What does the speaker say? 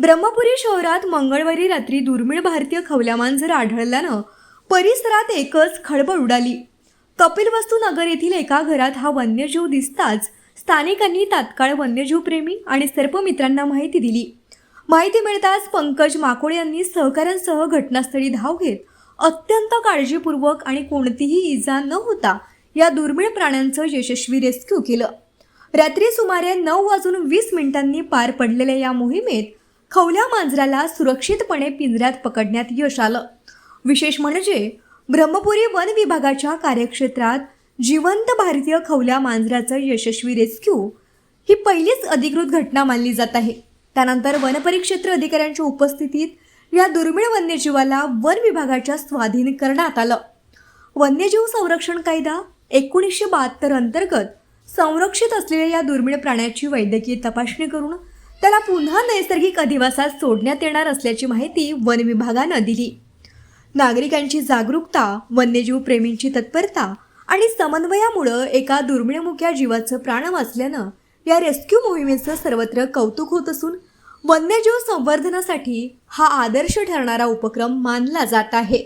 ब्रह्मपुरी शहरात मंगळवारी रात्री दुर्मिळ भारतीय खवल्या मांजर आढळल्यानं परिसरात एकच खळबळ उडाली। कपिलवस्तू नगर येथील एका घरात हा वन्यजीव दिसताच स्थानिकांनी तात्काळ वन्यजीव प्रेमी आणि सर्पमित्रांना माहिती दिली। माहिती मिळताच पंकज माकोड यांनी सहकाऱ्यांसह घटनास्थळी धाव घेत अत्यंत काळजीपूर्वक आणि कोणतीही इजा न होता या दुर्मिळ प्राण्यांचं यशस्वी रेस्क्यू केलं। रात्री सुमारे 9:20 पार पडलेल्या या मोहिमेत खवल्या मांजराला सुरक्षितपणे पिंजऱ्यात पकडण्यात यश आलं। विशेष म्हणजे ब्रह्मपुरी वन विभागाच्या कार्यक्षेत्रात जिवंत भारतीय खवल्या मांजराचं यशस्वी रेस्क्यू ही पहिलीच अधिकृत घटना मानली जात आहे। त्यानंतर वन परिक्षेत्र अधिकाऱ्यांच्या उपस्थितीत या दुर्मिळ वन्यजीवाला वन विभागाच्या स्वाधीन करण्यात आलं। वन्यजीव संरक्षण कायदा 1972 अंतर्गत संरक्षित असलेल्या या दुर्मिळ प्राण्याची वैद्यकीय तपासणी करून त्याला पुन्हा नैसर्गिक अधिवासात सोडण्यात येणार असल्याची माहिती वन विभागानं दिली। नागरिकांची जागरूकता, वन्यजीव प्रेमींची तत्परता आणि समन्वयामुळे एका दुर्मिळमुख्या जीवाचं प्राण वाचल्यानं या रेस्क्यू मोहिमेचं सर्वत्र कौतुक होत असून वन्यजीव संवर्धनासाठी हा आदर्श ठरणारा उपक्रम मानला जात आहे।